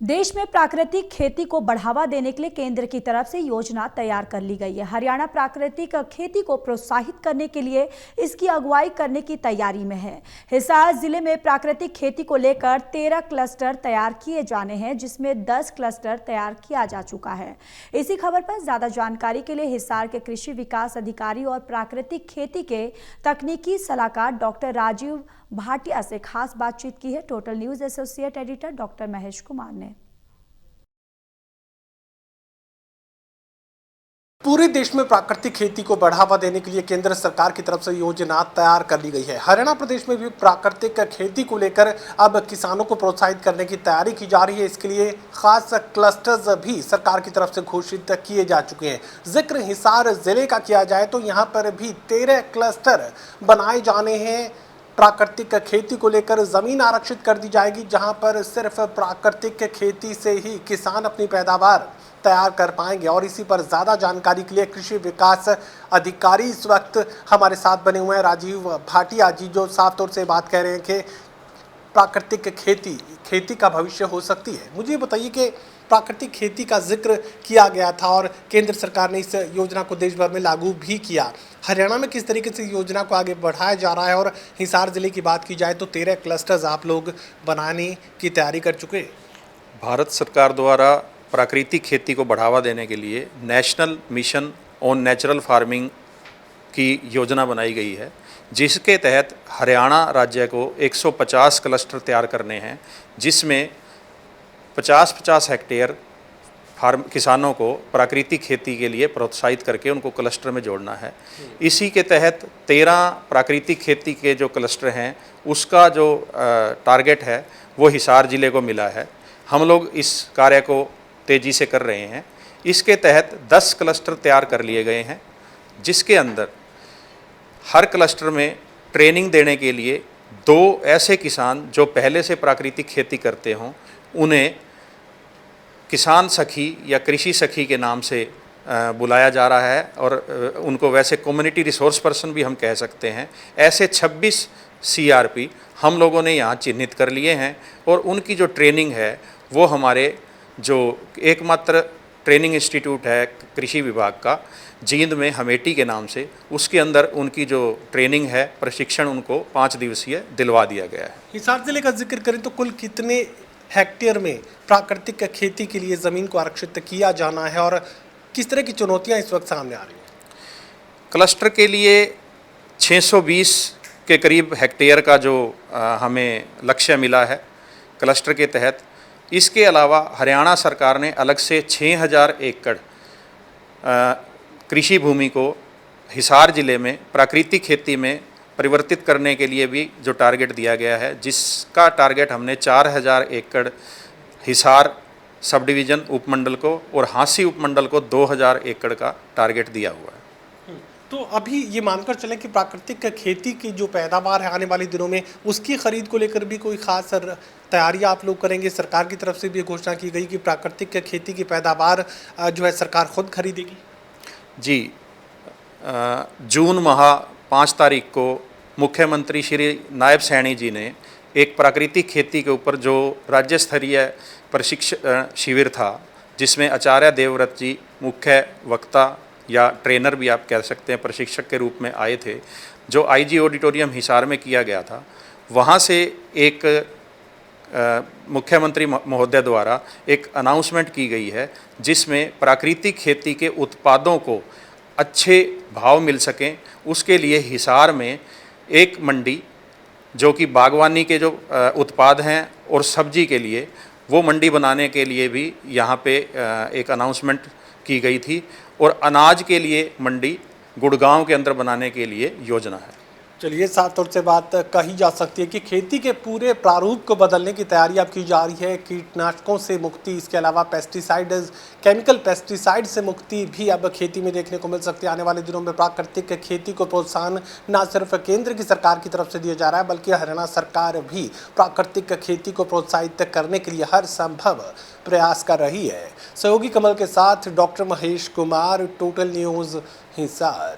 देश में प्राकृतिक खेती को बढ़ावा देने के लिए केंद्र की तरफ से योजना तैयार कर ली गई है। हरियाणा प्राकृतिक खेती को प्रोत्साहित करने के लिए इसकी अगुवाई करने की तैयारी में है। हिसार जिले में प्राकृतिक खेती को लेकर 13 क्लस्टर तैयार किए जाने हैं, जिसमें 10 क्लस्टर तैयार किया जा चुका है। इसी खबर पर ज्यादा जानकारी के लिए हिसार के कृषि विकास अधिकारी और प्राकृतिक खेती के तकनीकी सलाहकार डॉक्टर राजीव भाटिया से खास बातचीत की है total news associate editor doctor Mahesh Kumar ने। पूरे देश में प्राकृतिक खेती को बढ़ावा देने के लिए केंद्र सरकार की तरफ से योजना तैयार कर ली गई है। हरियाणा प्रदेश में भी प्राकृतिक खेती को लेकर अब किसानों को प्रोत्साहित करने की तैयारी की जा रही है। इसके लिए खास क्लस्टर्स भी सरकार की तरफ से घोषित किए जा चुके हैं। जिक्र हिसार जिले का किया जाए तो यहाँ पर भी 13 क्लस्टर बनाए जाने हैं। प्राकृतिक खेती को लेकर जमीन आरक्षित कर दी जाएगी, जहां पर सिर्फ प्राकृतिक खेती से ही किसान अपनी पैदावार तैयार कर पाएंगे। और इसी पर ज़्यादा जानकारी के लिए कृषि विकास अधिकारी इस वक्त हमारे साथ बने हुए हैं, राजीव भाटिया जी, जो साफ तौर से बात कह रहे हैं कि प्राकृतिक खेती का भविष्य हो सकती है। मुझे बताइए कि प्राकृतिक खेती का जिक्र किया गया था और केंद्र सरकार ने इस योजना को देश भर में लागू भी किया। हरियाणा में किस तरीके से योजना को आगे बढ़ाया जा रहा है? और हिसार जिले की बात की जाए तो 13 क्लस्टर्स आप लोग बनाने की तैयारी कर चुके हैं। भारत सरकार द्वारा प्राकृतिक खेती को बढ़ावा देने के लिए national mission on natural farming की योजना बनाई गई है, जिसके तहत हरियाणा राज्य को 150 क्लस्टर तैयार करने हैं, जिसमें 50-50 हेक्टेयर किसानों को प्राकृतिक खेती के लिए प्रोत्साहित करके उनको क्लस्टर में जोड़ना है। इसी के तहत 13 प्राकृतिक खेती के जो क्लस्टर हैं उसका जो टारगेट है वो हिसार ज़िले को मिला है। हम लोग इस कार्य को तेज़ी से कर रहे हैं। इसके तहत 10 क्लस्टर तैयार कर लिए गए हैं, जिसके अंदर हर क्लस्टर में ट्रेनिंग देने के लिए 2 ऐसे किसान जो पहले से प्राकृतिक खेती करते हों उन्हें किसान सखी या कृषि सखी के नाम से बुलाया जा रहा है, और उनको वैसे कम्युनिटी रिसोर्स पर्सन भी हम कह सकते हैं। ऐसे 26 CRP हम लोगों ने यहाँ चिन्हित कर लिए हैं, और उनकी जो ट्रेनिंग है वो हमारे जो एकमात्र ट्रेनिंग इंस्टीट्यूट है कृषि विभाग का जींद में हमेटी के नाम से, उसके अंदर उनकी जो ट्रेनिंग है, प्रशिक्षण उनको 5 दिवसीय दिलवा दिया गया है। हिसार जिले का जिक्र करें तो कुल कितने हेक्टेयर में प्राकृतिक खेती के लिए ज़मीन को आरक्षित किया जाना है और किस तरह की चुनौतियां इस वक्त सामने आ रही हैं? क्लस्टर के लिए 620 के करीब हेक्टेयर का जो हमें लक्ष्य मिला है क्लस्टर के तहत। इसके अलावा हरियाणा सरकार ने अलग से 6000 एकड़ कृषि भूमि को हिसार ज़िले में प्राकृतिक खेती में परिवर्तित करने के लिए भी जो टारगेट दिया गया है, जिसका टारगेट हमने 4000 एकड़ हिसार सब डिवीज़न उपमंडल को और हांसी उपमंडल को 2000 एकड़ का टारगेट दिया हुआ है। तो अभी ये मानकर चलें कि प्राकृतिक खेती की जो पैदावार है आने वाले दिनों में उसकी खरीद को लेकर भी कोई खास तैयारी आप लोग करेंगे? सरकार की तरफ से भी घोषणा की गई कि प्राकृतिक खेती की पैदावार जो है सरकार खुद खरीदेगी। जी, जून माह 5 तारीख को मुख्यमंत्री श्री नायब सैनी जी ने एक प्राकृतिक खेती के ऊपर जो राज्य स्तरीय प्रशिक्षण शिविर था, जिसमें आचार्य देवव्रत जी मुख्य वक्ता या ट्रेनर भी आप कह सकते हैं, प्रशिक्षक के रूप में आए थे, जो IG ऑडिटोरियम हिसार में किया गया था। वहाँ से एक मुख्यमंत्री महोदय द्वारा एक अनाउंसमेंट की गई है, जिसमें प्राकृतिक खेती के उत्पादों को अच्छे भाव मिल सकें, उसके लिए हिसार में एक मंडी जो कि बागवानी के जो उत्पाद हैं और सब्जी के लिए, वो मंडी बनाने के लिए भी यहाँ पे एक अनाउंसमेंट की गई थी, और अनाज के लिए मंडी गुड़गांव के अंदर बनाने के लिए योजना है। चलिए, साफ तौर से बात कही जा सकती है कि खेती के पूरे प्रारूप को बदलने की तैयारी अब की जा रही है। कीटनाशकों से मुक्ति, इसके अलावा पेस्टिसाइड्स, केमिकल पेस्टिसाइड से मुक्ति भी अब खेती में देखने को मिल सकती है। आने वाले दिनों में प्राकृतिक खेती को प्रोत्साहन न सिर्फ केंद्र की सरकार की तरफ से दिया जा रहा है, बल्कि हरियाणा सरकार भी प्राकृतिक खेती को प्रोत्साहित करने के लिए हर संभव प्रयास कर रही है। सहयोगी कमल के साथ doctor Mahesh Kumar, total news Hisar.